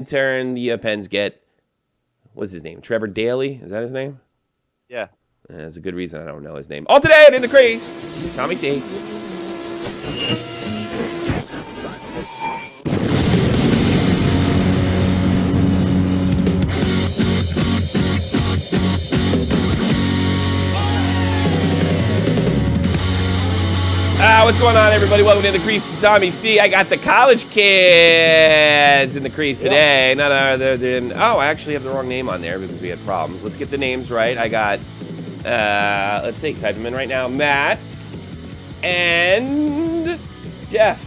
turn, the Pens get, what's his name? Trevor Daley? Is that his name? Yeah. That's a good reason I don't know his name. All today and in the crease, Tommy C. What's going on, everybody? Welcome to the crease, Tommy C. I got the college kids in the crease today. None other than, I actually have the wrong name on there because we had problems. Let's get the names right. I got, let's see, type them in right now. Matt and Jeff.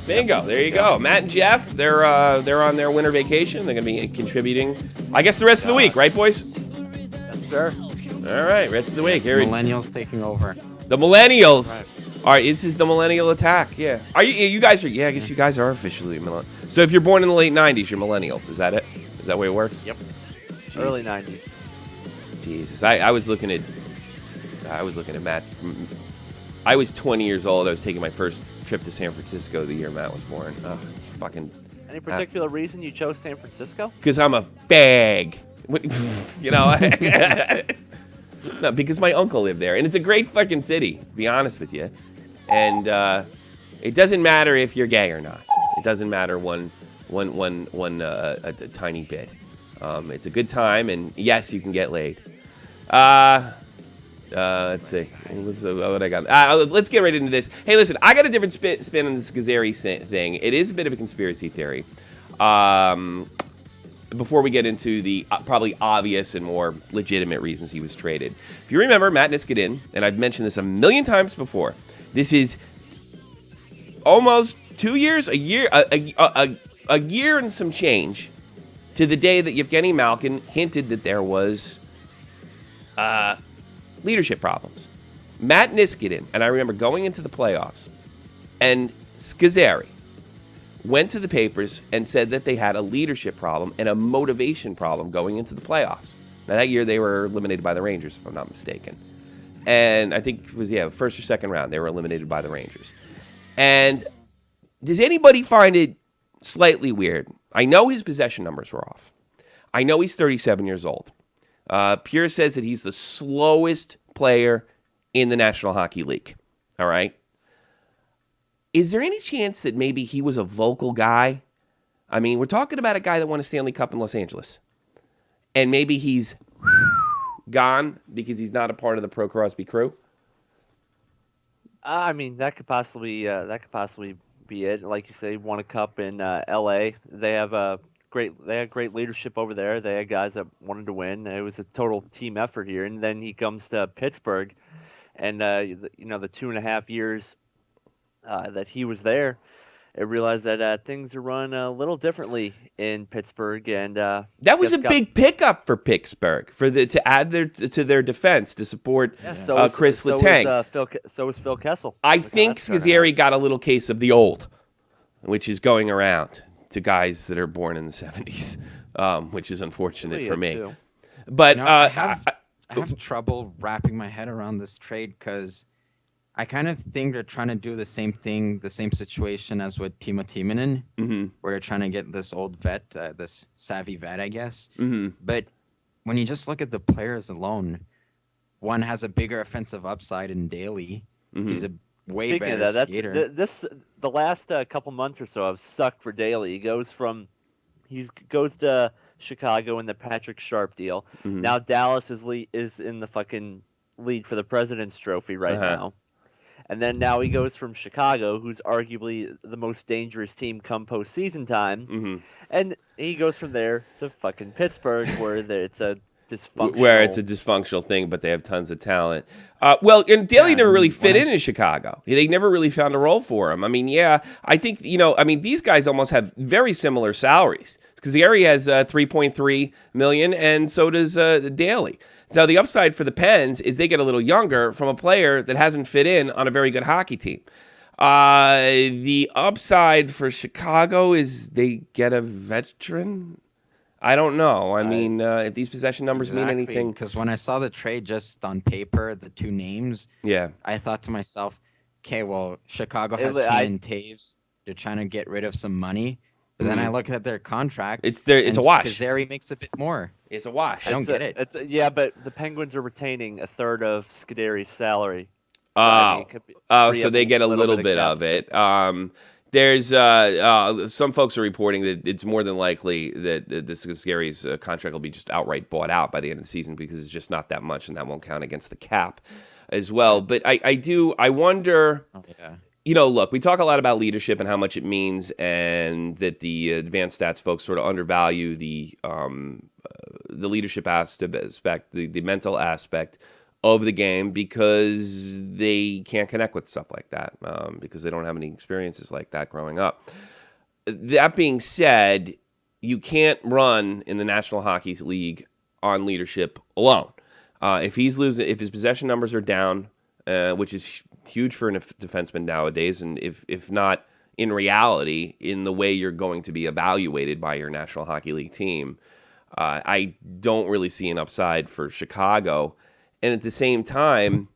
Bingo. There you go. Matt and Jeff. They're on their winter vacation. They're gonna be contributing, I guess, the rest of the week, right, boys? Yes, sir. All right, rest of the week. Here Millennials taking over. The millennials. Right. All right, this is the millennial attack. Yeah. Are you guys are? Yeah, I guess you guys are officially millennials. So if you're born in the late '90s, you're millennials. Is that it? Is that the way it works? Yep. Jesus. Early '90s. Jesus, I was looking at Matt's. I was 20 years old. I was taking my first trip to San Francisco the year Matt was born. Oh, it's fucking. Any particular reason you chose San Francisco? Because I'm a fag. You know. No, because my uncle lived there, and it's a great fucking city, to be honest with you. And it doesn't matter if you're gay or not. It doesn't matter one a tiny bit. It's a good time, and yes, you can get laid. Let's see. What I got? Let's get right into this. Hey, listen, I got a different spin on the Scuderi thing. It is a bit of a conspiracy theory. Before we get into the probably obvious and more legitimate reasons he was traded. If you remember, Matt Niskanen, and I've mentioned this a million times before, this is almost 2 years, a year and some change to the day that Yevgeny Malkin hinted that there was leadership problems. Matt Niskanen, and I remember going into the playoffs, and Scuderi went to the papers and said that they had a leadership problem and a motivation problem going into the playoffs. Now, that year they were eliminated by the Rangers, if I'm not mistaken. And I think it was, first or second round, they were eliminated by the Rangers. And does anybody find it slightly weird? I know his possession numbers were off. I know he's 37 years old. Pure says that he's the slowest player in the National Hockey League. All right? Is there any chance that maybe he was a vocal guy? I mean, we're talking about a guy that won a Stanley Cup in Los Angeles. And maybe he's gone because he's not a part of the Pro Crosby crew? I mean, that could possibly be it. Like you say, won a cup in L.A. They have great leadership over there. They had guys that wanted to win. It was a total team effort here. And then he comes to Pittsburgh, and the 2.5 years that he was there, I realized that things are run a little differently in Pittsburgh, and that was a big pickup for Pittsburgh to add to their defense to support Chris Letang. So was Phil Kessel. I think Scuderi got a little case of the old, which is going around to guys that are born in the 70s, which is unfortunate for me. Too. But I have trouble wrapping my head around this trade because I kind of think they're trying to do the same thing, the same situation as with Timo Timonen, where they're trying to get this old vet, this savvy vet, I guess. But when you just look at the players alone, one has a bigger offensive upside in Daley. He's a way better skater. The last couple months or so have sucked for Daley. He goes to Chicago in the Patrick Sharp deal. Now Dallas is in the fucking league for the President's Trophy right now. And then now he goes from Chicago, who's arguably the most dangerous team come postseason time, and he goes from there to fucking Pittsburgh, where it's a dysfunctional thing, but they have tons of talent. And Daley never really fit in Chicago. They never really found a role for him. I mean, I think these guys almost have very similar salaries because Scuderi has $3.3 million, and so does Daley. So the upside for the Pens is they get a little younger from a player that hasn't fit in on a very good hockey team. The upside for Chicago is they get a veteran. I don't know. I mean, if these possession numbers mean anything. Because when I saw the trade just on paper, the two names, I thought to myself, okay, well, Chicago has Kane and Taves. They're trying to get rid of some money. But then I look at their contracts. It's a wash. Scuderi makes a bit more. It's a wash. I don't get it. Yeah, but the Penguins are retaining a third of Scuderi's salary. So, so they get a little bit of it. There's some folks are reporting that it's more than likely that Scuderi's contract will be just outright bought out by the end of the season because it's just not that much, and that won't count against the cap as well. But I wonder. Oh, yeah. Look, we talk a lot about leadership and how much it means, and that the advanced stats folks sort of undervalue the leadership aspect, the mental aspect of the game because they can't connect with stuff like that because they don't have any experiences like that growing up. That being said, you can't run in the National Hockey League on leadership alone. If his possession numbers are down, which is huge for a defenseman nowadays, and if not in reality, in the way you're going to be evaluated by your National Hockey League team, I don't really see an upside for Chicago. And at the same time,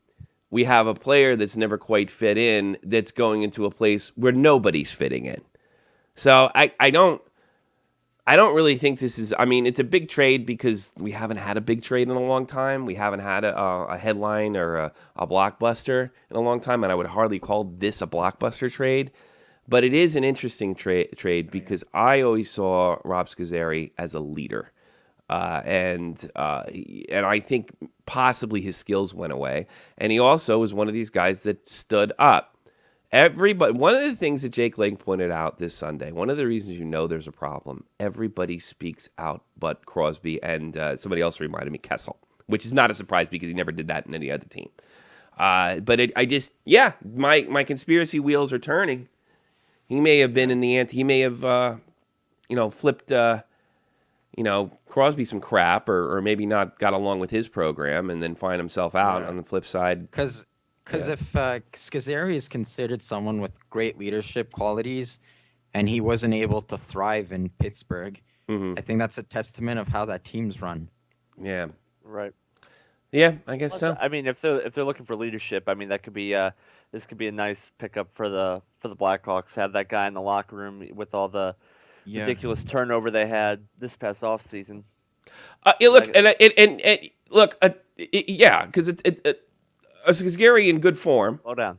we have a player that's never quite fit in that's going into a place where nobody's fitting in. So I don't really think this is. I mean, it's a big trade because we haven't had a big trade in a long time. We haven't had a headline or a blockbuster in a long time, and I would hardly call this a blockbuster trade. But it is an interesting trade because I always saw Rob Scuderi as a leader. And I think possibly his skills went away. And he also was one of these guys that stood up. One of the things that Jake Lang pointed out this Sunday, one of the reasons there's a problem, everybody speaks out but Crosby and somebody else reminded me, Kessel, which is not a surprise because he never did that in any other team. But my conspiracy wheels are turning. He may have been he may have, flipped... Crosby some crap or maybe not got along with his program and then find himself out on the flip side. Because if Scuderi is considered someone with great leadership qualities and he wasn't able to thrive in Pittsburgh, I think that's a testament of how that team's run. Yeah. Right. Yeah, I guess so. I mean, if they're looking for leadership, I mean that could be this could be a nice pickup for the Blackhawks. Have that guy in the locker room with all the ridiculous turnover they had this past offseason. Because Scuderi in good form. Slow down.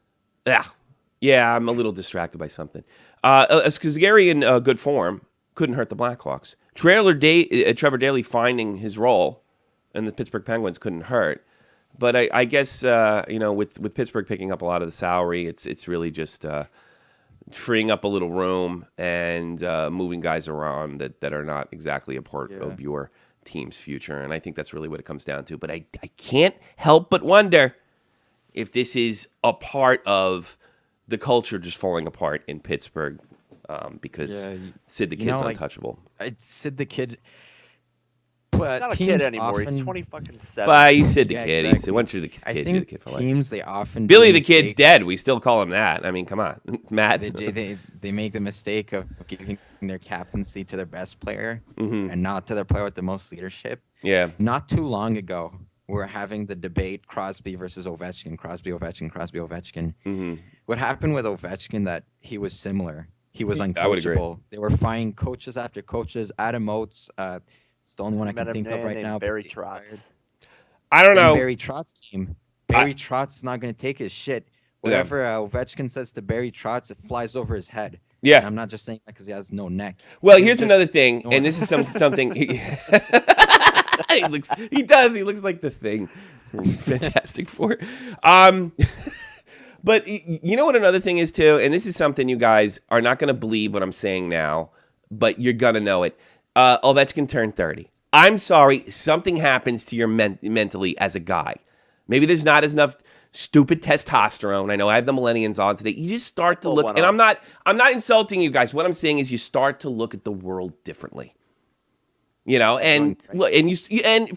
Yeah, I'm a little distracted by something. Scuderi in good form couldn't hurt the Blackhawks. Trevor Daley finding his role in the Pittsburgh Penguins couldn't hurt. But I guess with Pittsburgh picking up a lot of the salary, it's really just freeing up a little room and moving guys around that are not exactly a part of your team's future. And I think that's really what it comes down to. But I can't help but wonder if this is a part of the culture just falling apart in Pittsburgh because Sid the Kid's untouchable. Sid the Kid... He's not a kid anymore. He's 20-7. He said the kid. Exactly. He went through the kid. I think the kid for teams they often Billy the Kid's dead. We still call him that. I mean, come on, Matt. They make the mistake of giving their captaincy to their best player and not to their player with the most leadership. Yeah. Not too long ago, we were having the debate Crosby versus Ovechkin. Crosby, Ovechkin, Crosby, Ovechkin. What happened with Ovechkin that he was similar. He was uncoachable. I would agree. They were firing coaches after coaches. Adam Oates. It's the only one I can think of right now. Barry Trotz. I don't know. Barry Trotz team. Barry Trotz is not going to take his shit. Whatever Ovechkin says to Barry Trotz, it flies over his head. Yeah. And I'm not just saying that because he has no neck. Well, here's another thing, and this is something. He looks like the Thing. Fantastic Four. But you know what another thing is too, and this is something you guys are not going to believe what I'm saying now, but you're going to know it. Ovechkin turned 30. I'm sorry, something happens to your mentally as a guy. Maybe there's not enough stupid testosterone. I know I have the millennials on today. You just start to look, and I'm not insulting you guys. What I'm saying is you start to look at the world differently. And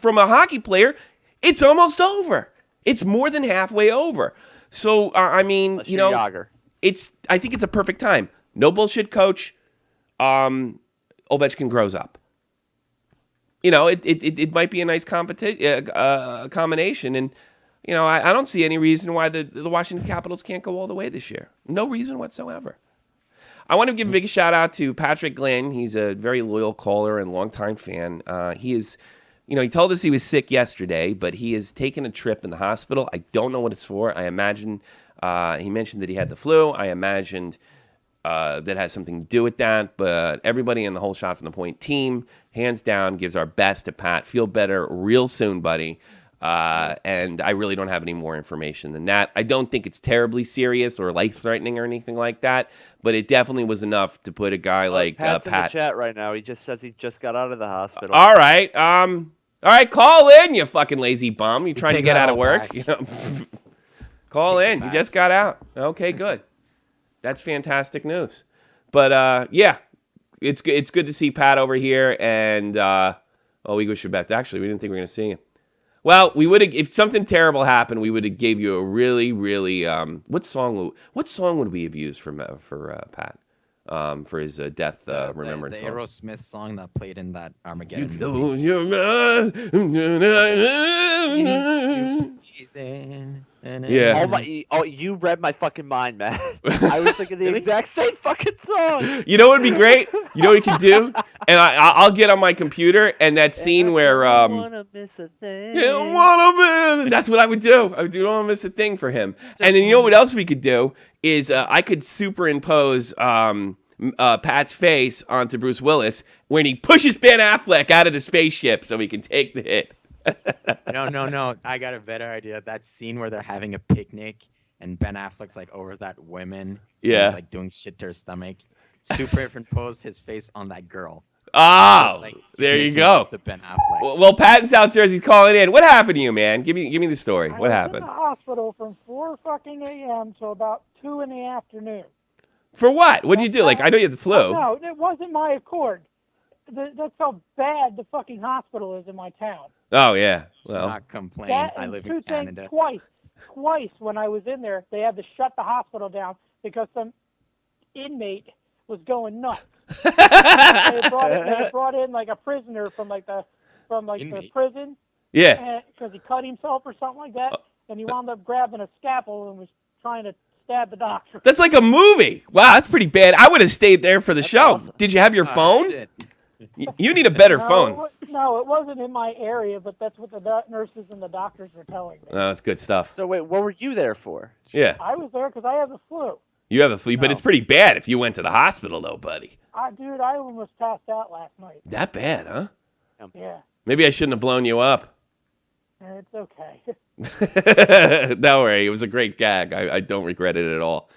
from a hockey player, it's almost over. It's more than halfway over. So I mean, Yager. I think it's a perfect time. No bullshit, coach. Ovechkin grows up. It might be a nice combination, and I don't see any reason why the Washington Capitals can't go all the way this year. No reason whatsoever. I want to give a big shout out to Patrick Glenn. He's a very loyal caller and longtime fan. He is, he told us he was sick yesterday, but he has taken a trip in the hospital. I don't know what it's for. I imagine he mentioned that he had the flu. I imagined that has something to do with that. But everybody in the whole Shot from the Point team, hands down, gives our best to Pat. Feel better real soon, buddy. And I really don't have any more information than that. I don't think it's terribly serious or life-threatening or anything like that, but it definitely was enough to put a guy like Pat's Pat. in the chat right now. He just says he just got out of the hospital. All right. All right, call in, you fucking lazy bum. You trying to get out of work? Call in. You just got out. Okay, good. That's fantastic news. But yeah, it's good to see Pat over here. And we wish you best. Actually, we didn't think we were going to see him. Well, we would have, if something terrible happened, we would have gave you a really, really what song would we have used for Pat for his death remembrance the song? Aerosmith song that played in that Armageddon You movie. lose your mind. Yeah. You read my fucking mind, man. I was thinking the exact same fucking song. You know what would be great? You know what you could do? And I'll get on my computer and that scene where don't wanna miss a thing. that's what I would do. I would do don't wanna miss a thing for him. And then you know what else we could do is I could superimpose Pat's face onto Bruce Willis when he pushes Ben Affleck out of the spaceship so he can take the hit. No. I got a better idea. That scene where they're having a picnic and Ben Affleck's like over that woman. Yeah. He's like doing shit to her stomach. Superimpose his face on that girl. Oh, Like, there you go. The Ben Affleck. Well, Pat in South Jersey's calling in. What happened to you, man? Give me the story. What happened? I was in the hospital from 4 fucking a.m. till about 2 in the afternoon. For what? What'd you do? Like, I know you had the flu. No, it wasn't my accord. That's how bad the fucking hospital is in my town. Oh, yeah. Do Well, not complain. That I and live two in things, Canada. Twice when I was in there, they had to shut the hospital down because some inmate was going nuts. they brought in like a prisoner from the prison. yeah. Because he cut himself or something like that, and he wound up grabbing a scalpel and was trying to stab the doctor. That's like a movie. Wow, that's pretty bad. I would have stayed there for the show. awesome. Did you have your phone? Shit. You need a better phone. No, it wasn't in my area, but that's what the nurses and the doctors were telling me. Oh, that's good stuff. So wait, what were you there for? Yeah. I was there because I have the flu. You have a flu, but No. it's pretty bad if you went to the hospital, though, buddy. Dude, I almost passed out last night. That bad, huh? Yeah, Maybe I shouldn't have blown you up. it's okay. Don't worry. It was a great gag. I don't regret it at all.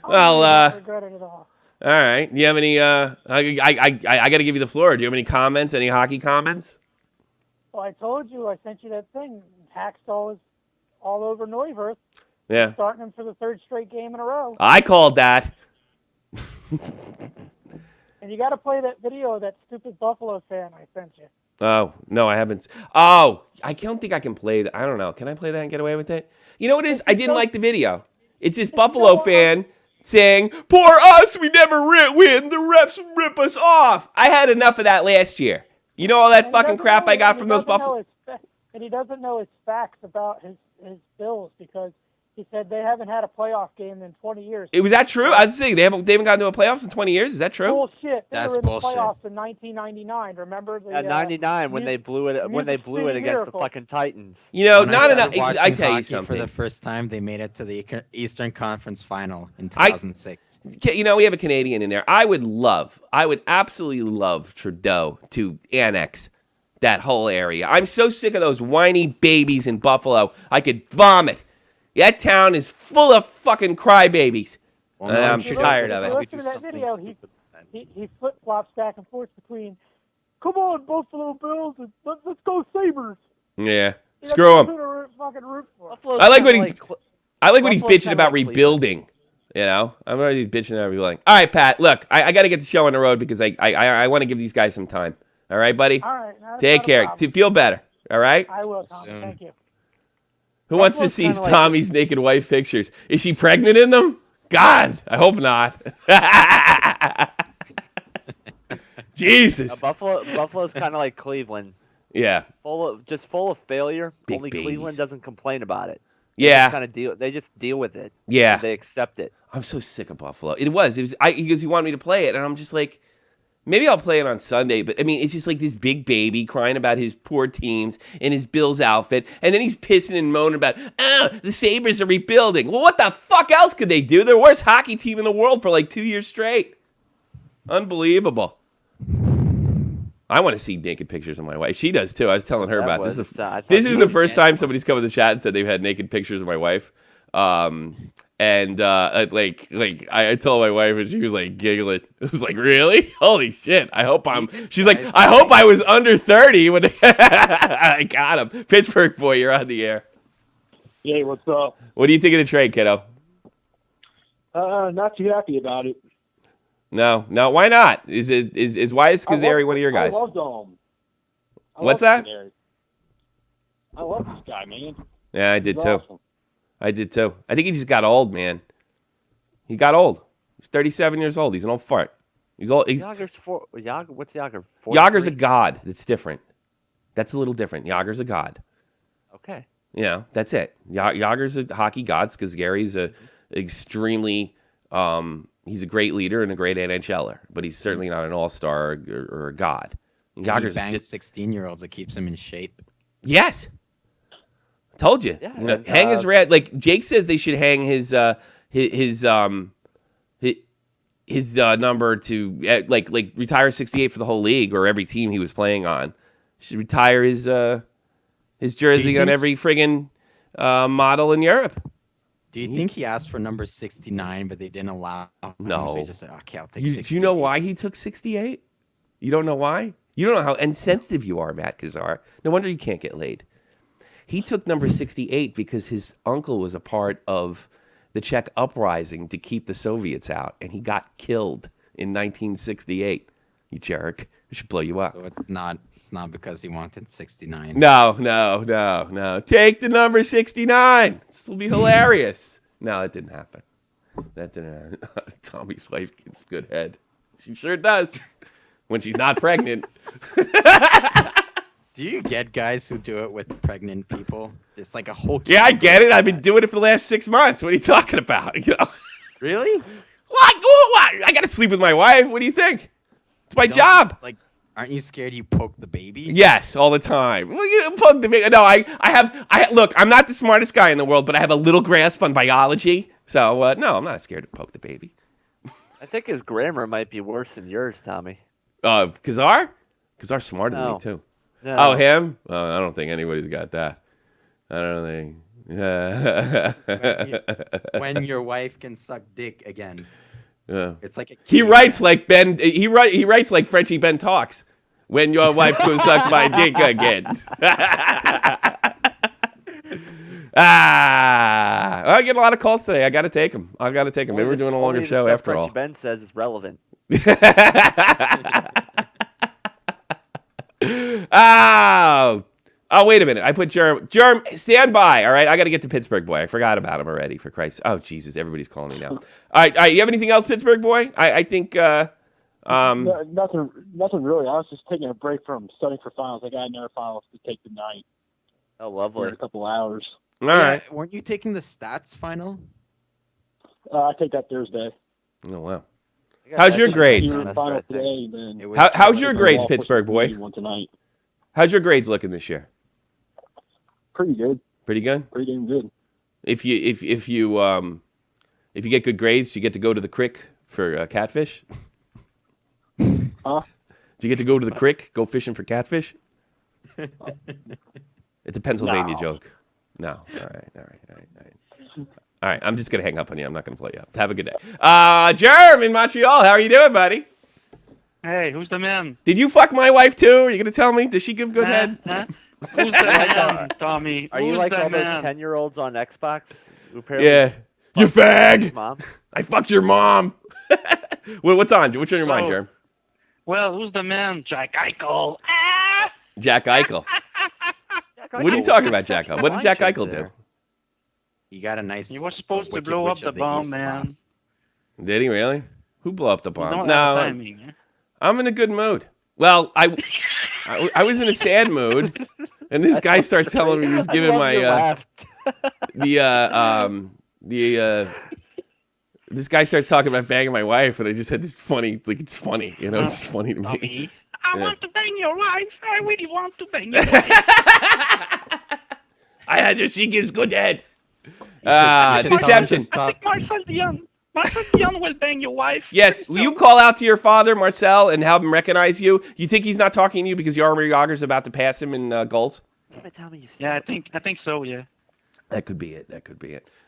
I Well, don't regret it at all. all right. Do you have any, I got to give you the floor. Do you have any comments? Any hockey comments? Well, I told you, I sent you that thing. Hacksaw is all over Neuwirth, Yeah. starting him for the 3rd straight game in a row. I called that. And you got to play that video of that stupid Buffalo fan I sent you. Oh, no, I haven't. Oh, I don't think I can play that. I don't know. Can I play that and get away with it? You know what it is? I didn't like the video. It's this Buffalo fan saying, "Poor us, we never win. The refs rip us off." I had enough of that last year. You know all that And he fucking doesn't crap know- I got and he from those doesn't know Buffalo. his and he doesn't know his facts about his Bills because he said they haven't had a playoff game in 20 years. Was that true? I was saying they haven't gotten to a playoffs in 20 years. Is that true? Bullshit. They That's were in bullshit. the playoffs in 1999. Remember the At 99 when they blew it against the Miracle. fucking Titans. You know, When I not started enough. watching I tell you hockey something. For the first time, they made it to the Eastern Conference Final in 2006. You know, we have a Canadian in there. I would absolutely love Trudeau to annex that whole area. I'm so sick of those whiny babies in Buffalo. I could vomit. That town is full of fucking crybabies. Well, I'm Trudeau tired did of it. probably Listen do to that something video. stupid then. He flip-flops back and forth between, come on, Buffalo Bills, and let's go Sabres. Yeah, screw him. Fucking root for. Buffalo's I like what kinda he's. I like when he's Buffalo's bitching kinda about like Cleveland. rebuilding. You know, I'm already bitching about rebuilding. All right, Pat. Look, I got to get the show on the road because I want to give these guys some time. All right, buddy. All right. Not Take a care. problem. Feel better. All right. I will, Tom. Soon. Thank you. Who wants to Buffalo's see kinda like- Tommy's naked wife pictures? Is she pregnant in them? God, I hope not. Jesus. Buffalo's kind of like Cleveland, Yeah. full of failure. Big Only babies. Cleveland doesn't complain about it. Yeah. They just deal with it. Yeah. And they accept it. I'm so sick of Buffalo. It was. He wanted me to play it, and I'm just like, maybe I'll play it on Sunday. But I mean, it's just like this big baby crying about his poor teams in his Bills outfit, and then he's pissing and moaning about, the Sabres are rebuilding. Well, what the fuck else could they do? They're the worst hockey team in the world for like 2 years straight. Unbelievable. I want to see naked pictures of my wife. She does too. I was telling her about this. This is the first time somebody's come in the chat and said they've had naked pictures of my wife. And I told my wife, and she was like giggling. It was like, really? Holy shit! She's like, I hope I was under 30 when I got him. Pittsburgh boy, you're on the air. Hey, what's up? What do you think of the trade, kiddo? Not too happy about it. No. Why not? Why is Scuderi one of your guys? I loved him. What's that? Scuderi. I love this guy, man. Yeah, I did He's too. awesome. I did too. I think he just got old, man. He got old. He's 37 years old. He's an old fart. He's old. What's Yager? Yager's a god. That's different. That's a little different. Yager's a god. Okay. Yeah, that's it. Yager's a hockey god. Scuderi's a extremely. He's a great leader and a great NHLer, but he's certainly not an all-star or a god. Yager's just 16-year-olds. It keeps him in shape. Yes. Told you. Yeah, hang his red. Like Jake says, they should hang his number to like retire 68 for the whole league or every team he was playing on. Should retire his jersey on every friggin' model in Europe. Do you think he asked for number 69, but they didn't allow him? No. So he just said, okay, I'll take 68. Do you know why he took 68? You don't know why? You don't know how insensitive you are, Matt Kazar. No wonder you can't get laid. He took number 68 because his uncle was a part of the Czech uprising to keep the Soviets out, and he got killed in 1968. You jerk. It should blow you up. So it's not because he wanted 69. No. Take the number 69. This will be hilarious. No, it didn't happen. That didn't happen. Tommy's wife gets good head. She sure does. When she's not pregnant. Do you get guys who do it with pregnant people? It's like a whole. Yeah, I get it. I've been doing it for the last 6 months. What are you talking about? Really? What? I got to sleep with my wife. What do you think? It's my job. Like, aren't you scared you poke the baby? Yes, all the time. Well, you poke the baby. No, I look, I'm not the smartest guy in the world, but I have a little grasp on biology. So, no, I'm not scared to poke the baby. I think his grammar might be worse than yours, Tommy. Kazar? Kazar's smarter than me, too. No. Oh, him? I don't think anybody's got that. I don't think. When your wife can suck dick again. Yeah. It's like he writes like Ben. He writes like Frenchie Ben talks. When your wife can suck my dick again. I get a lot of calls today. I got to take them. Maybe we're doing a longer show after all. Frenchie Ben says is relevant. Oh, wait a minute. I put Germ, stand by. All right. I got to get to Pittsburgh boy. I forgot about him already, for Christ's. Oh, Jesus. Everybody's calling me now. All right. You have anything else, Pittsburgh boy? I think, Nothing really. I was just taking a break from studying for finals. I got another finals to take tonight. Oh, lovely. For a couple hours. all right. Weren't you taking the stats final? I take that Thursday. Oh, wow. How's your grades? Final today, then How's your grades, Pittsburgh boy? One tonight. How's your grades looking this year? Pretty good. Pretty good? Pretty damn good. If you get good grades, you get to go to the creek for catfish. Huh? Do you get to go to the creek, go fishing for catfish? It's a Pennsylvania No. joke. No. All right. I'm just gonna hang up on you. I'm not gonna play you up. Have a good day. Jerm in Montreal. How are you doing, buddy? Hey, who's the man? Did you fuck my wife too? Are you gonna tell me? Does she give good head? Huh? Who's the man, Tommy? Are you Who's like the all those man? 10-year-olds on Xbox? Who apparently Yeah. You fag. Mom? I fucked your mom. What's on? What's on your mind, Oh. Jerm? Well, who's the man? Jack Eichel. Jack Eichel. What are you talking about, Jack Eichel? What did Jack Eichel do? You got a nice. He was supposed to Wicked blow up Witch the of the bomb, East man. laugh. Did he really? Who blew up the You bomb? don't No, have the timing. I'm in a good mood. Well, I was in a sad mood, and this guy starts telling me he's giving my This guy starts talking about banging my wife, and I just had this funny, like it's funny, it's funny to me. Tommy, I Yeah. want to bang your wife. I really want to bang your wife. I had her. She gives good head. You should tell him to Deception. I stop. think Marcel Dion will bang your wife. Yes, will you call out to your father, Marcel, and have him recognize you? You think he's not talking to you because Jaromir Jagr's about to pass him in goals? Tell me you Yeah, I think so. Yeah. That could be it.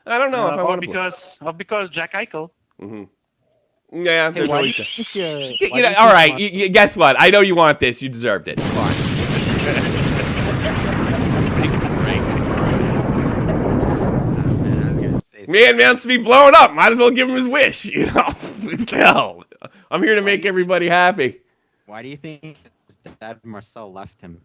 I don't know if I or want to. because Jack Eichel. Yeah, there's why always. do you think you- why You do know, you all think right. Marcel- Guess what? I know you want this. You deserved it. It's fine. Man, I was gonna say Man wants to be blown up. Might as well give him his wish. Hell, I'm here to make everybody happy. Why do you think his dad Marcel left him?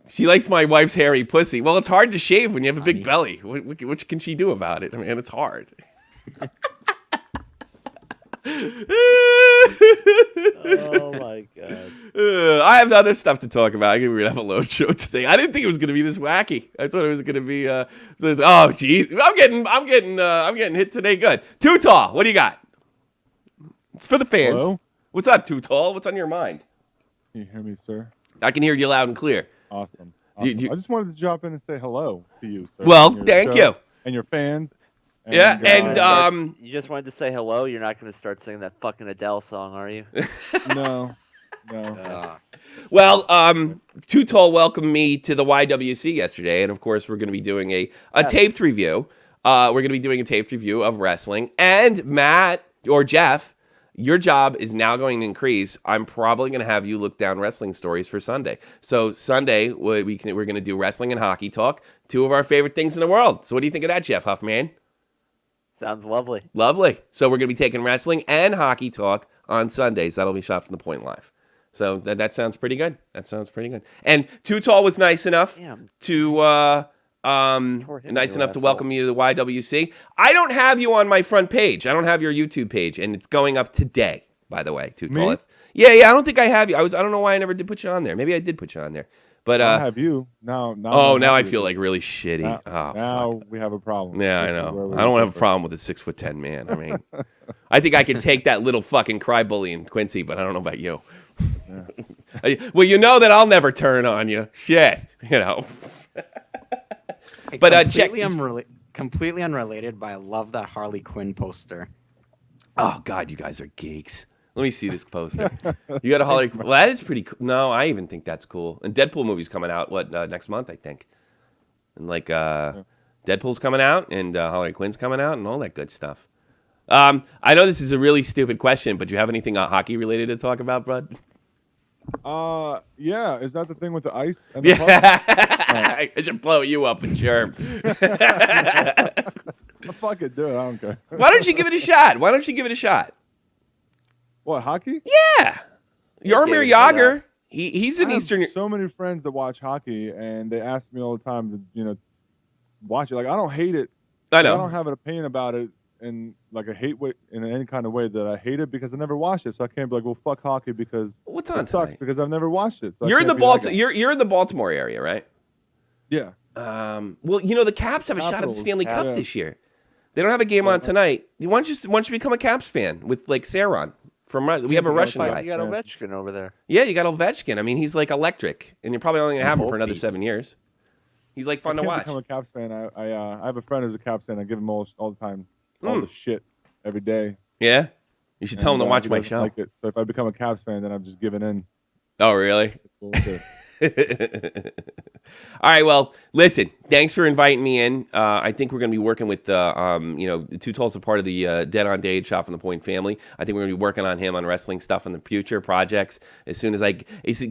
She likes my wife's hairy pussy. Well, it's hard to shave when you have a big Honey. belly. What can she do about it? I mean, it's hard. Oh my god. I have other stuff to talk about. We're gonna have a low show today. I didn't think it was gonna be this wacky. I thought it was gonna be. Oh, geez, I'm getting hit today. Good. Too Tall. What do you got? It's for the fans. Hello? What's up, Too Tall? What's on your mind? Can you hear me, sir? I can hear you loud and clear. Awesome. Do you- I just wanted to drop in and say hello to you, sir. Well, and your thank show you. And your fans. Yeah, and You just wanted to say hello. You're not going to start singing that fucking Adele song, are you? No. Well, Too Tall welcomed me to the YWC yesterday, and of course, we're going to be doing a taped review. We're going to be doing a taped review of wrestling. And Matt or Jeff, your job is now going to increase. I'm probably going to have you look down wrestling stories for Sunday. So Sunday, we're going to do wrestling and hockey talk, two of our favorite things in the world. So what do you think of that, Jeff Huffman? Sounds lovely. Lovely. So we're going to be taking wrestling and hockey talk on Sundays. That'll be Shot from the Point Live. So that sounds pretty good. And Too Tall was nice enough Damn. to asshole. welcome me to the YWC. I don't have you on my front page. I don't have your YouTube page, and it's going up today, by the way. Too Tall. Me? Yeah. I don't think I have you. I don't know why I never did put you on there. Maybe I did put you on there. But I have you. Now now I happy feel with like this. really shitty. Now Fuck. we have a problem. Yeah, I This is where know. we I don't have a differ. problem with a 6'10" man. I mean, I think I could take that little fucking crybally in Quincy, but I don't know about you. Well, you know that I'll never turn on you. Shit, you know. Hey, But, completely unrelated, but I love that Harley Quinn poster. Oh God, you guys are geeks. Let me see this poster. You got a Harley. Well, that is pretty cool. No, I even think that's cool. And Deadpool movie's coming out next month, I think. And Deadpool's coming out, and Harley Quinn's coming out, and all that good stuff. I know this is a really stupid question, but do you have anything hockey related to talk about, bud? Yeah. Is that the thing with the ice? And the puck? Yeah, I should blow you up and germ. Fuck it, do it. I don't care. Why don't you give it a shot? What, hockey? Yeah, Jaromir gave it a Jagr. He's an I have Eastern. so many friends that watch hockey, and they ask me all the time to watch it. Like, I don't hate it. I I don't know. have an opinion about it in like a hate way, in any kind of way that I hate it because I never watched it. So I can't be like, well, fuck hockey because What's on it sucks tonight? because I've never watched it. So I You're in can't the be that Baltimore. guy. You're in the Baltimore area, right? Yeah. Well, the Caps have a shot at the Capitals, Stanley Cup yeah. this year. They don't have a game on tonight. Why don't you become a Caps fan with like Saron from? We have a become a Russian Caps guy. You got fan. Ovechkin over there. Yeah, you got Ovechkin. I mean, he's like electric, and you're probably only gonna have him for another Beast. 7 years. He's like fun I to can't watch. become a Caps fan. I have a friend who's a Caps fan. I give him all the time, all the shit every day. Yeah, you should tell him to And, watch he my doesn't show. like it. So if I become a Caps fan, then I'm just giving in. Oh, really? Bullshit. All right. Well, listen. Thanks for inviting me in. I think we're going to be working with Too Tall's a part of the Dead on Day Shot from the Point family. I think we're going to be working on him on wrestling stuff in the future projects. As soon as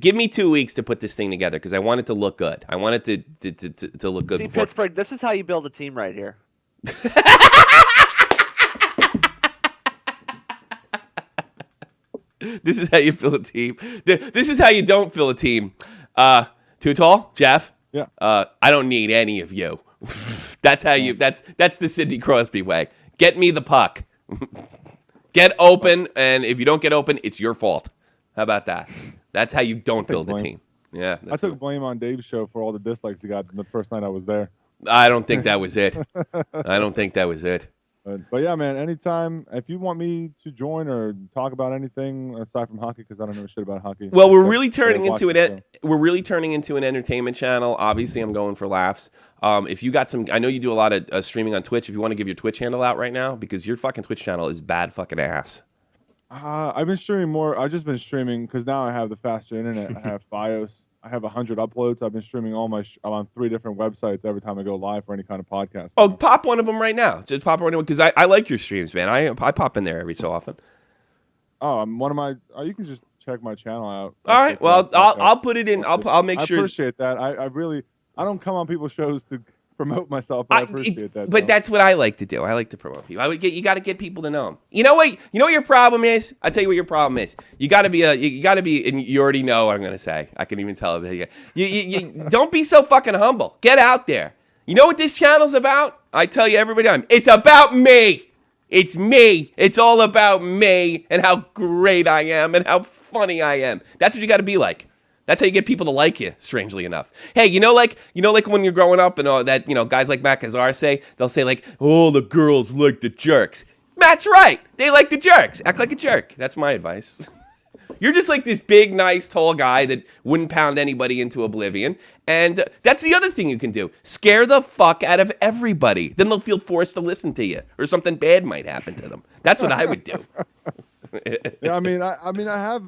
give me 2 weeks to put this thing together because I want it to look good. I want it to look good. See, before. Pittsburgh, this is how you build a team right here. This is how you fill a team. This is how you don't fill a team. Too Tall, Jeff. Yeah. I don't need any of you. That's how you. That's the Sidney Crosby way. Get me the puck. Get open, and if you don't get open, it's your fault. How about that? That's how you don't build a blame. team. Yeah. I took blame on Dave's show for all the dislikes he got the first night I was there. I don't think that was it. I don't think that was it. But yeah, man, anytime if you want me to join or talk about anything aside from hockey, because I don't know shit about hockey. Well, we're except really turning I watch into the show. we're really turning into an entertainment channel. Obviously, I'm going for laughs. If you got some, I know you do a lot of streaming on Twitch. If you want to give your Twitch handle out right now, because your fucking Twitch channel is bad fucking ass. I've been streaming more. I've just been streaming because now I have the faster internet. I have FiOS. I have 100 uploads. I've been streaming all my. I'm on 3 different websites every time I go live for any kind of podcast. Oh, pop one of them right now. Just pop one because I like your streams, man. I pop in there every so often. Oh, I'm one of my. Oh, you can just check my channel out. All right. Well, I'll put it in. I'll make sure. I appreciate that. I really. I don't come on people's shows to promote myself, but I appreciate that. But that's what I like to do. I like to promote people. You got to get people to know them. You know what? You know what your problem is? I'll tell you what your problem is. You got to be and you already know what I'm gonna say. I can even tell. You don't be so fucking humble. Get out there. You know what this channel's about? I tell you every time. It's about me. It's me. It's all about me and how great I am and how funny I am. That's what you got to be like. That's how you get people to like you, strangely enough. Hey, like when you're growing up and all that, guys like Matt Kazar they'll say like, oh, the girls like the jerks. Matt's right. They like the jerks. Act like a jerk. That's my advice. You're just like this big, nice, tall guy that wouldn't pound anybody into oblivion. And that's the other thing you can do. Scare the fuck out of everybody. Then they'll feel forced to listen to you or something bad might happen to them. That's what I would do. Yeah, I mean, I have,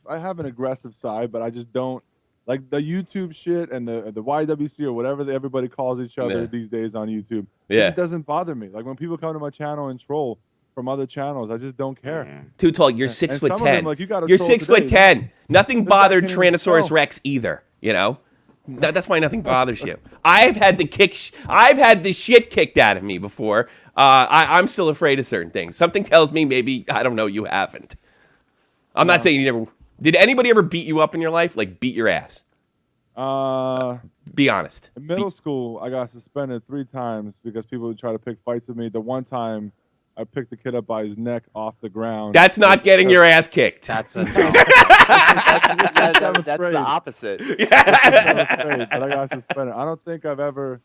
I have an aggressive side, but I just don't like the YouTube shit and the YWC or whatever everybody calls each other these days on YouTube. It just doesn't bother me. Like when people come to my channel and troll from other channels, I just don't care. Too tall. You're 6'10". Like, you're 6'10". Nothing bothered Tyrannosaurus Rex either. That's why nothing bothers you. I've had the shit kicked out of me before. I'm still afraid of certain things. Something tells me maybe, I don't know, you haven't. I'm not saying you never. Did anybody ever beat you up in your life? Like beat your ass? Be honest. In middle school, I got suspended 3 times because people would try to pick fights with me. The one time, I picked the kid up by his neck off the ground. That's not getting your ass kicked. That's a no. That's the opposite. But I got suspended. I don't think I've ever.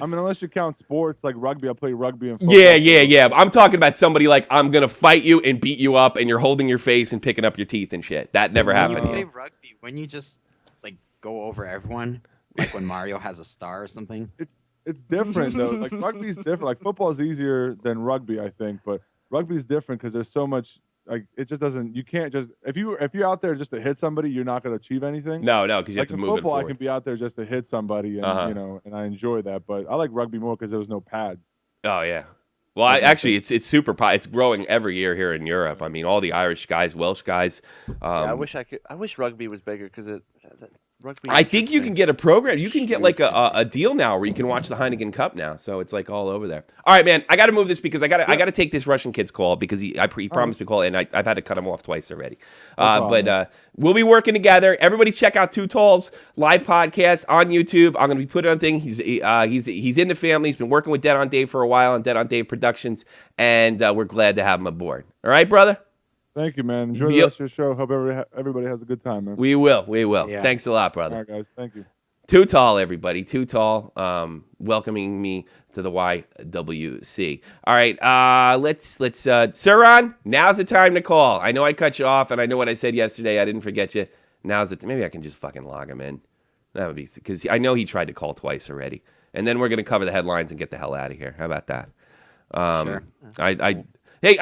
I mean, unless you count sports like rugby, I play rugby and football. Yeah. I'm talking about somebody like, I'm going to fight you and beat you up and you're holding your face and picking up your teeth and shit. That never happened. When you play rugby, when you just like go over everyone, like when Mario has a star or something. It's different though. Like rugby's different. Like football's easier than rugby, I think, but rugby's different because there's so much. Like it just doesn't. You can't just if you're out there just to hit somebody, you're not going to achieve anything. No, because you have to move football, it forward. I can be out there just to hit somebody, and and I enjoy that. But I like rugby more because there was no pads. Oh yeah. Well, actually, it's super. It's growing every year here in Europe. I mean, all the Irish guys, Welsh guys. I wish rugby was bigger because rugby. I think you can get a program. You can get like a deal now where you can watch the Heineken Cup now. So it's like all over there. All right, man. I got to move this because I got to take this Russian kid's call because he promised me to call and I've had to cut him off twice already. But we'll be working together. Everybody, check out Too Tall's live podcast on YouTube. I'm going to be putting on thing. He's in the family. He's been working with Dead on Dave for a while on Dead on Dave Productions, and we're glad to have him aboard. All right, brother. Thank you, man. Enjoy the rest of your show. Hope everybody has a good time, man. We will. Yeah. Thanks a lot, brother. All right, guys. Thank you. Too Tall, everybody. Too Tall, welcoming me to the YWC. All right, let's Suran, now's the time to call. I know I cut you off, and I know what I said yesterday. I didn't forget you. Now's the maybe I can just fucking log him in. That would be because I know he tried to call twice already, and then we're gonna cover the headlines and get the hell out of here. How about that? Sure. I you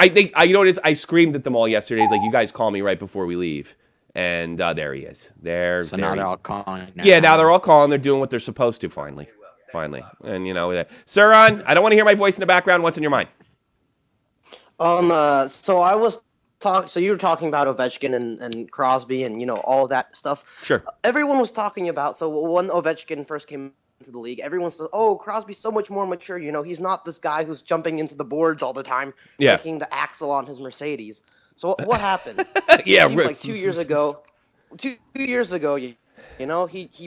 know what it is? I screamed at them all yesterday. It's like, you guys call me right before we leave. And there he is. So now they're all calling. Yeah, now they're all calling. They're doing what they're supposed to finally. And, Suran, I don't want to hear my voice in the background. What's in your mind? So I was so you were talking about Ovechkin and Crosby and, all of that stuff. Sure. Everyone was talking about, so when Ovechkin first came into the league, everyone said, oh, Crosby's so much more mature. He's not this guy who's jumping into the boards all the time, breaking the axle on his Mercedes. So what happened? Yeah, like 2 years ago. 2 years ago, he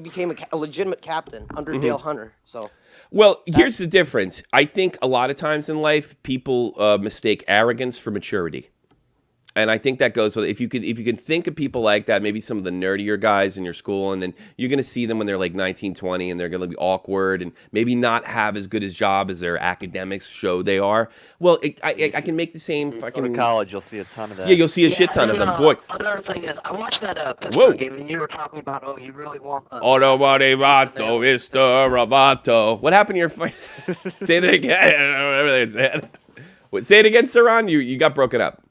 became a legitimate captain under Dale Hunter. So. Well, here's the difference. I think a lot of times in life, people mistake arrogance for maturity. And I think that goes with if you can think of people like that, maybe some of the nerdier guys in your school, and then you're going to see them when they're like 19, 20, and they're going to be awkward and maybe not have as good a job as their academics show they are. Well, I can make the same fucking... Go to college, you'll see a ton of that. Yeah, you'll see a shit ton of them. Boy. Another thing is, I watched that Pittsburgh game, and you were talking about, oh, you really want... Mr. Roboto. What happened to your... Say that again. I don't know whatever they said. Say it again, Saran. You got broken up.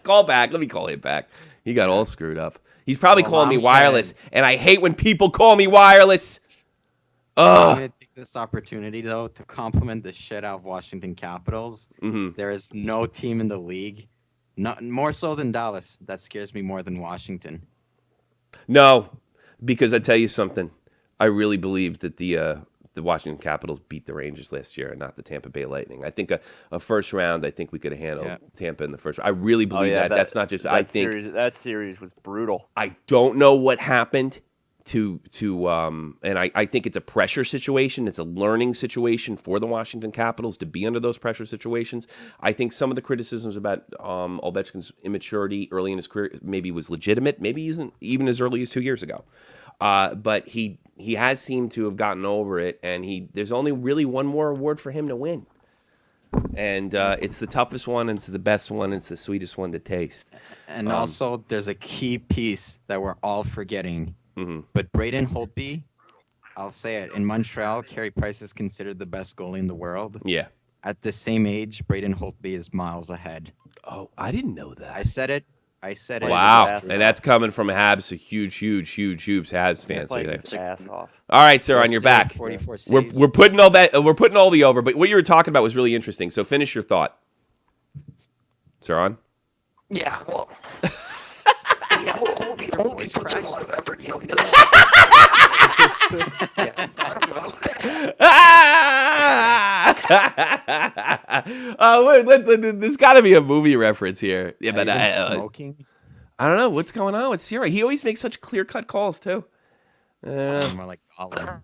Call back. Let me call him back. He got all screwed up. He's probably calling me wireless, and I hate when people call me wireless. I'm going to take this opportunity, though, to compliment the shit out of Washington Capitals. There is no team in the league, more so than Dallas, that scares me more than Washington. No, because I tell you something. I really believe that the Washington Capitals beat the Rangers last year and not the Tampa Bay Lightning. I think a first round, I think we could have handled Tampa in the first round. I really believe that. That's not just, I think. That series was brutal. I don't know what happened and I think it's a pressure situation. It's a learning situation for the Washington Capitals to be under those pressure situations. I think some of the criticisms about Ovechkin's immaturity early in his career maybe was legitimate. Maybe he isn't even as early as 2 years ago. But he has seemed to have gotten over it, and there's only really one more award for him to win. And it's the toughest one, and it's the best one, and it's the sweetest one to taste. And also, there's a key piece that we're all forgetting. But Braden Holtby, I'll say it, in Montreal, Carey Price is considered the best goalie in the world. Yeah. At the same age, Braden Holtby is miles ahead. Oh, I didn't know that. I said it. Wow, and that's coming from Habs, a huge Habs fan. So ass off. All right, sir, on your back. 44 We're putting all that. We're putting all the over. But what you were talking about was really interesting. So finish your thought, sir. On. Yeah, well... Holtby puts in a lot of effort, you know, he does. There's got to be a movie reference here. Yeah, but smoking? I don't know what's going on with Sierra. He always makes such clear-cut calls too. More like Colin.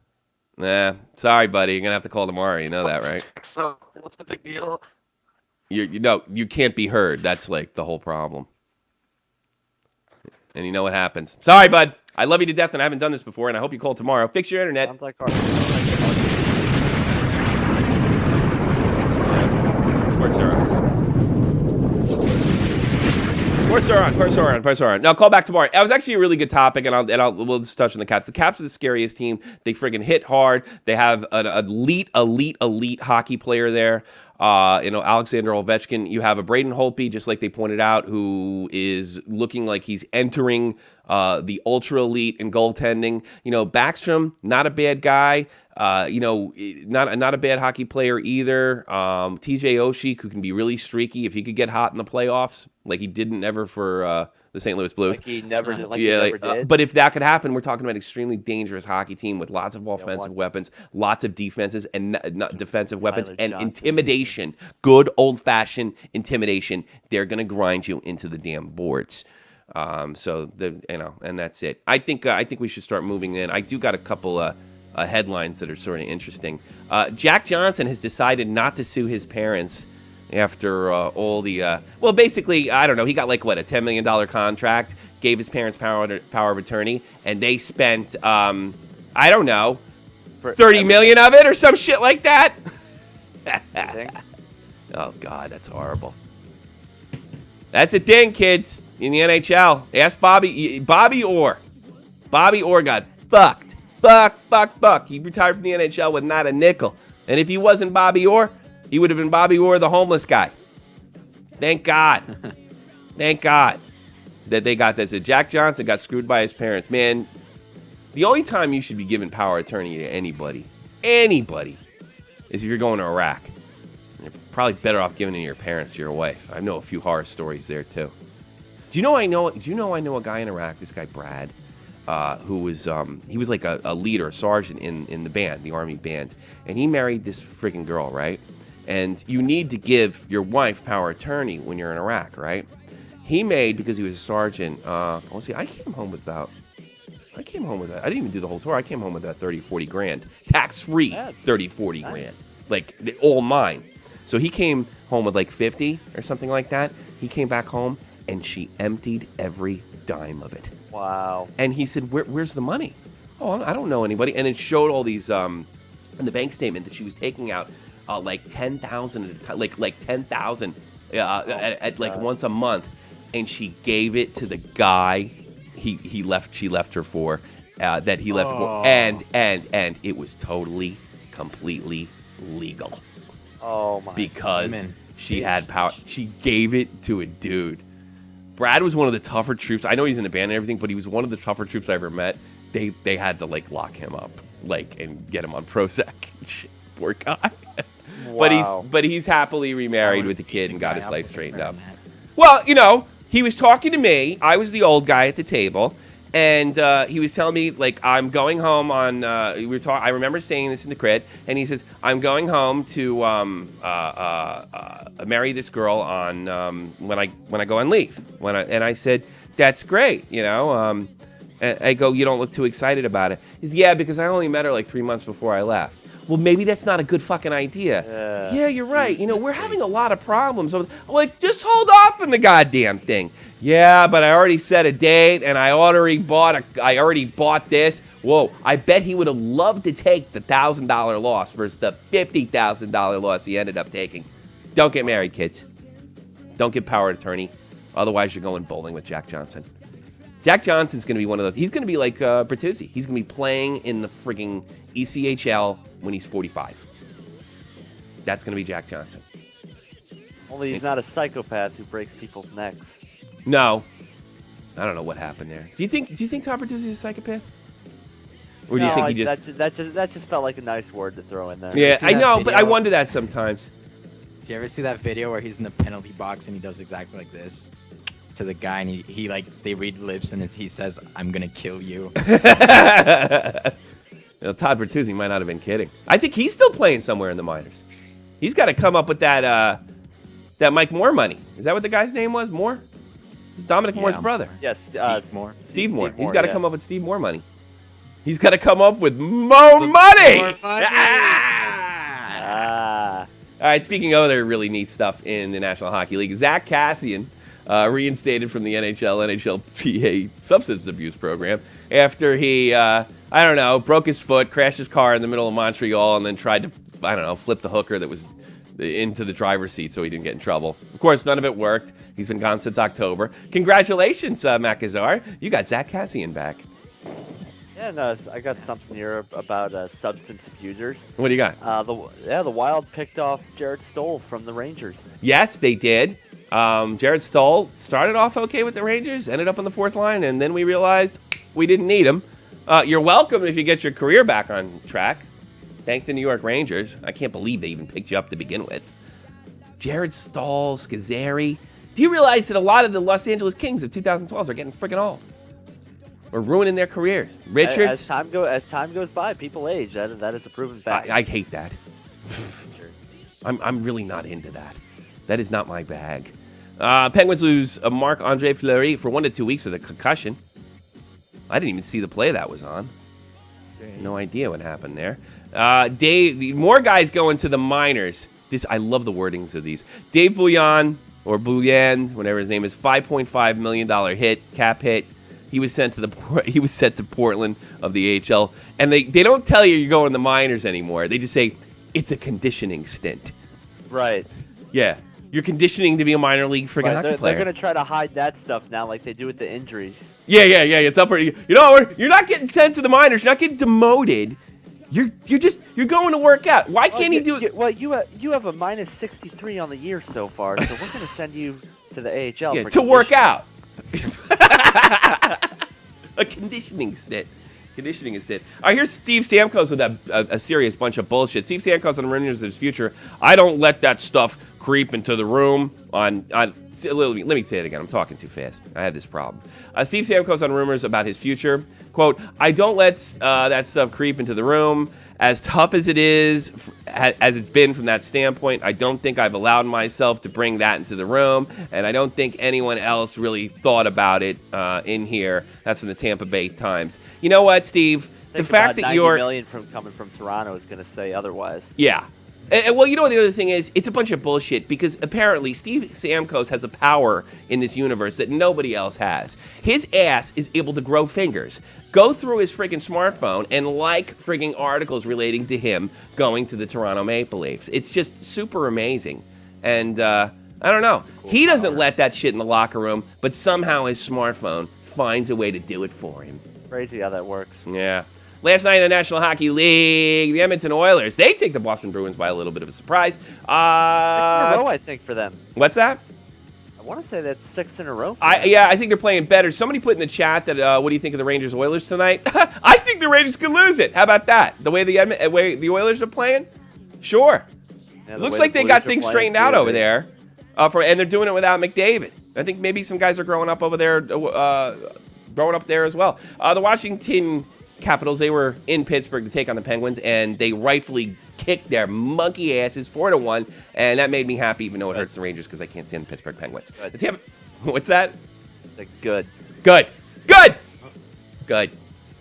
Nah, sorry, buddy. You're gonna have to call tomorrow. You know that, right? So what's the big deal? You can't be heard. That's like the whole problem. And you know what happens. Sorry, bud. I love you to death, and I haven't done this before, and I hope you call tomorrow. Fix your internet. Sounds like our... Sports are on. Now, call back tomorrow. That was actually a really good topic, and we'll just touch on the Caps. The Caps are the scariest team. They friggin' hit hard. They have an elite hockey player there. Alexander Ovechkin. You have a Braden Holtby, just like they pointed out, who is looking like he's entering the ultra elite in goaltending. Backstrom, not a bad guy. Not a bad hockey player either. TJ Oshie, who can be really streaky if he could get hot in the playoffs, like he didn't ever for the St. Louis Blues. Like he never did. But if that could happen, we're talking about an extremely dangerous hockey team with lots of offensive weapons, lots of defenses and not defensive weapons, and intimidation. Good old-fashioned intimidation. They're going to grind you into the damn boards. And that's it. I think we should start moving in. I do got a couple headlines that are sort of interesting. Jack Johnson has decided not to sue his parents after all the basically, I don't know, he got like a $10 million contract, gave his parents power of attorney, and they spent I don't know, $30 million of it or some shit like that. Oh God, that's horrible. That's a thing, kids, in the NHL. Ask Bobby Orr. Bobby Orr got fucked. Fuck. He retired from the NHL with not a nickel. And if he wasn't Bobby Orr, he would have been Bobby Orr, the homeless guy. Thank God. Thank God that they got this. Jack Johnson got screwed by his parents. Man, the only time you should be given power of attorney to anybody, is if you're going to Iraq. You're probably better off giving it to your parents or your wife. I know a few horror stories there, too. Do you know I know a guy in Iraq, this guy Brad, who was he was like a leader, a sergeant in the band, the Army band, and he married this freaking girl, right? And you need to give your wife power of attorney when you're in Iraq, right? He made, because he was a sergeant, I came home with that. I didn't even do the whole tour. I came home with that 30, 40 grand. Tax-free 30, 40 grand. Like, all mine. So he came home with like 50 or something like that. He came back home and she emptied every dime of it. Wow. And he said, where's the money? Oh, I don't know anybody. And it showed all these in the bank statement that she was taking out like 10,000, like 10,000 at like once a month, and she gave it to the guy she left her for, that he left for, and it was totally, completely legal. Oh my! Because she had power. She gave it to a dude. Brad was one of the tougher troops. I know he's in the band and everything, but he was one of the tougher troops I ever met. They had to like lock him up, like, and get him on Prozac. Shit, poor guy. Wow. But he's happily remarried with a kid and got his life straightened up. Well, you know, he was talking to me. I was the old guy at the table, and he was telling me, like, I'm going home on. I remember saying this in the crit, and he says, I'm going home to marry this girl on when I go on leave. And I said, that's great, you know. I go, you don't look too excited about it. He says, yeah, because I only met her like 3 months before I left. Well, maybe that's not a good fucking idea. Yeah, you're right. You know, we're having a lot of problems. I'm like, just hold off on the goddamn thing. Yeah, but I already set a date, and I already bought this. Whoa, I bet he would have loved to take the $1,000 loss versus the $50,000 loss he ended up taking. Don't get married, kids. Don't get power of attorney. Otherwise, you're going bowling with Jack Johnson. Jack Johnson's going to be one of those. He's going to be like Bertuzzi. He's going to be playing in the frigging ECHL when he's 45. That's going to be Jack Johnson. Only he's not a psychopath who breaks people's necks. No. I don't know what happened there. Do you think Tom Bertuzzi is a psychopath? Or do you think he just... That just felt like a nice word to throw in there. Yeah, I know, but I wonder that sometimes. Did you ever see that video where he's in the penalty box and he does exactly like this to the guy, and he like, they read lips and he says, I'm gonna kill you. You know, Todd Bertuzzi might not have been kidding. I think he's still playing somewhere in the minors. He's got to come up with that Mike Moore money. Is that what the guy's name was? Moore? It's Dominic Moore's brother. Yes, Steve Moore. Steve Moore. He's got to come up with Steve Moore money. He's got to come up with more money. More money. All right, speaking of other really neat stuff in the National Hockey League, Zach Kassian reinstated from the NHLPA substance abuse program after he, broke his foot, crashed his car in the middle of Montreal, and then tried to, flip the hooker that was into the driver's seat so he didn't get in trouble. Of course, none of it worked. He's been gone since October. Congratulations, Macazar. You got Zach Kassian back. Yeah, no, I got something here about substance abusers. What do you got? The Wild picked off Jared Stoll from the Rangers. Yes, they did. Jared Stoll started off okay with the Rangers, ended up on the fourth line, and then we realized we didn't need him. You're welcome if you get your career back on track. Thank the New York Rangers. I can't believe they even picked you up to begin with. Jared Stoll, Scuderi. Do you realize that a lot of the Los Angeles Kings of 2012 are getting freaking old? Or ruining their careers? Richards. As time goes by, people age. That is a proven fact. I hate that. I'm really not into that. That is not my bag. Penguins lose Marc-Andre Fleury for 1 to 2 weeks with a concussion. I didn't even see the play that was on. No idea what happened there. Dave, more guys going to the minors. I love the wordings of these. Dave Bouillon, or Bouillon, whatever his name is, $5.5 million cap hit. He was sent to Portland of the AHL, and they don't tell you you're going to the minors anymore. They just say it's a conditioning stint. Right. Yeah, you're conditioning to be a minor league friggin' hockey player. They're gonna try to hide that stuff now, like they do with the injuries. Yeah. It's up. You're not getting sent to the minors. You're not getting demoted. You're going to work out. Why can't he do it? Well, you have a minus 63 on the year so far, so we're gonna send you to the AHL to work out. A conditioning stint. Conditioning is it. I hear Steve Stamkos with a serious bunch of bullshit. Steve Stamkos on Rumors of his future. I don't let that stuff creep into the room. Let me say it again. I'm talking too fast. I have this problem. Steve Stamkos on Rumors about his future. Quote, I don't let that stuff creep into the room. As tough as it is, as it's been from that standpoint, I don't think I've allowed myself to bring that into the room, and I don't think anyone else really thought about it in here. That's from the Tampa Bay Times. You know what, Steve? The fact that you're $90 million coming from Toronto is going to say otherwise. Yeah. Well, you know what the other thing is? It's a bunch of bullshit because apparently Steve Stamkos has a power in this universe that nobody else has. His ass is able to grow fingers, go through his friggin' smartphone, and like friggin' articles relating to him going to the Toronto Maple Leafs. It's just super amazing. And I don't know. He doesn't let that shit in the locker room, but somehow his smartphone finds a way to do it for him. Crazy how that works. Yeah. Last night in the National Hockey League, the Edmonton Oilers, they take the Boston Bruins by a little bit of a surprise. 6 in a row, I think, for them. What's that? I want to say that's 6 in a row. Yeah, I think they're playing better. Somebody put in the chat that, what do you think of the Rangers-Oilers tonight? I think the Rangers could lose it. How about that? The way the Oilers are playing? Sure. Yeah, Looks like they got things straightened out over there. And they're doing it without McDavid. I think maybe some guys are growing up over there, growing up there as well. The Washington Capitals, they were in Pittsburgh to take on the Penguins, and they rightfully kicked their monkey asses 4-1, and that made me happy, even though it hurts the Rangers because I can't stand the Pittsburgh Penguins. What's that? Good. The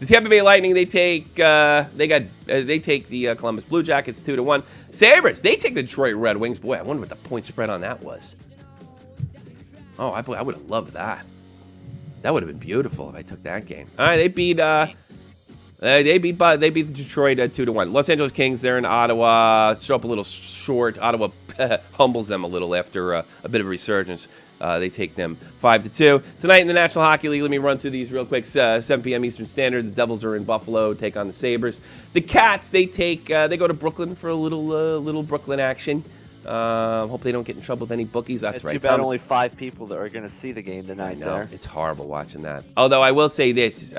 Tampa Bay Lightning, they take the Columbus Blue Jackets 2-1. Sabres, they take the Detroit Red Wings. Boy, I wonder what the point spread on that was. Oh, I would have loved that. That would have been beautiful if I took that game. All right, they beat the Detroit 2-1. Los Angeles Kings, they're in Ottawa. Show up a little short. Ottawa humbles them a little after a bit of a resurgence. They take them 5-2. Tonight in the National Hockey League, let me run through these real quick. 7 p.m. Eastern Standard. The Devils are in Buffalo, take on the Sabres. The Cats, they go to Brooklyn for a little Brooklyn action. Hope they don't get in trouble with any bookies. That's right. Too bad only 5 people that are going to see the game tonight. I know. There. It's horrible watching that. Although I will say this,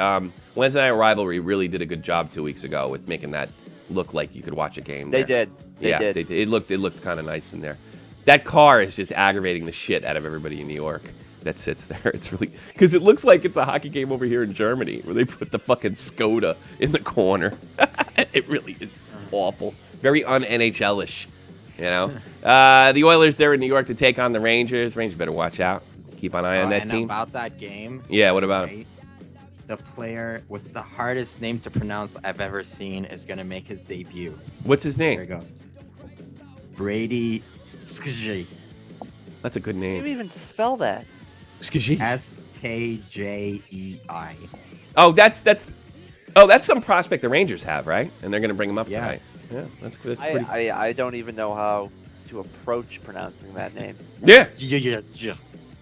Wednesday Night Rivalry really did a good job 2 weeks ago with making that look like you could watch a game. They did. They did. It looked kind of nice in there. That car is just aggravating the shit out of everybody in New York that sits there. It's really because it looks like it's a hockey game over here in Germany where they put the fucking Skoda in the corner. It really is awful. Very un-NHL-ish. You know, the Oilers, they're in New York to take on the Rangers. Rangers better watch out. Keep an eye on that team. About that game. Yeah, what about him? The player with the hardest name to pronounce I've ever seen is going to make his debut. What's his name? There it goes. Brady Scuderi. That's a good name. How do you even spell that? Scuderi. Skjei. Oh, that's some prospect the Rangers have, right? And they're going to bring him up tonight. Yeah, that's good. I don't even know how to approach pronouncing that name. Yeah.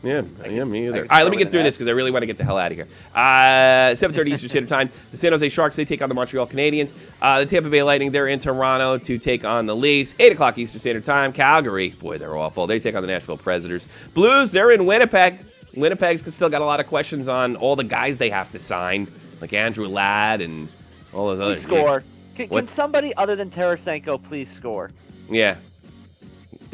Yeah, me either. All right, let me get through this because I really want to get the hell out of here. 7:30 Eastern Standard Time. The San Jose Sharks, they take on the Montreal Canadiens. The Tampa Bay Lightning, they're in Toronto to take on the Leafs. 8 o'clock Eastern Standard Time. Calgary, boy, they're awful. They take on the Nashville Predators. Blues, they're in Winnipeg. Winnipeg's still got a lot of questions on all the guys they have to sign, like Andrew Ladd and all those others. Score. Can somebody other than Tarasenko please score? Yeah.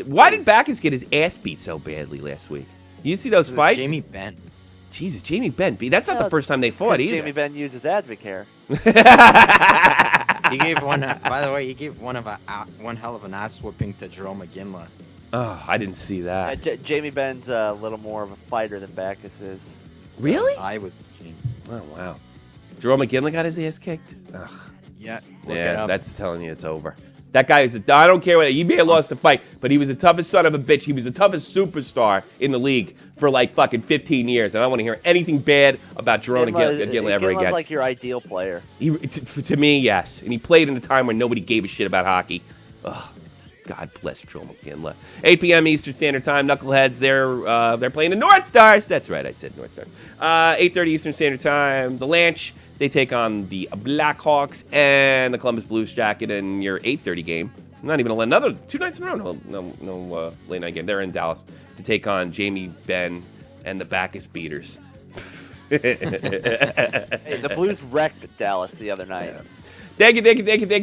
Why did Backus get his ass beat so badly last week? You see those fights? Jamie Benn. Jesus, Jamie Benn. That's not the first time they fought either. Jamie Benn uses Advocare. He gave one. By the way, he gave one hell of an ass whooping to Jerome McGinley. Oh, I didn't see that. Jamie Benn's a little more of a fighter than Backus is. Really? I was. Oh wow. Jerome McGinley got his ass kicked. Ugh. Yeah. That's telling you it's over. That guy is I don't care what he may have lost the fight, but he was the toughest son of a bitch. He was the toughest superstar in the league for like fucking 15 years. And I don't want to hear anything bad about Jerome McGinley ever again. Like your ideal player. To me, yes. And he played in a time when nobody gave a shit about hockey. Ugh. God bless Jerome McGinley. 8 p.m. Eastern Standard Time. Knuckleheads, they're playing the North Stars. That's right, I said North Stars. 8:30 Eastern Standard Time. The Lanch, they take on the Blackhawks and the Columbus Blues Jacket in your 8:30 game. Not even another 2 nights in a row. No late night game. They're in Dallas to take on Jamie Benn and the Backus Beaters. Hey, the Blues wrecked Dallas the other night. Yeah. Thank you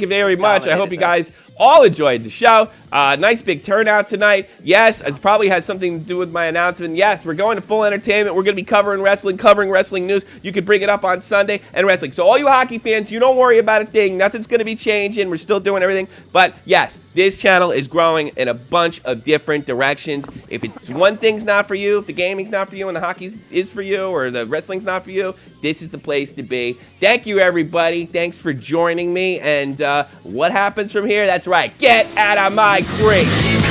very much. I hope you guys all enjoyed the show. Nice big turnout tonight. Yes, it probably has something to do with my announcement. Yes, we're going to full entertainment. We're going to be covering wrestling news. You can bring it up on Sunday and wrestling. So all you hockey fans, you don't worry about a thing. Nothing's going to be changing. We're still doing everything. But yes, this channel is growing in a bunch of different directions. If it's one thing's not for you, if the gaming's not for you and the hockey is for you or the wrestling's not for you, this is the place to be. Thank you, everybody. Thanks for joining me. And what happens from here? That's right. Get out of my creek.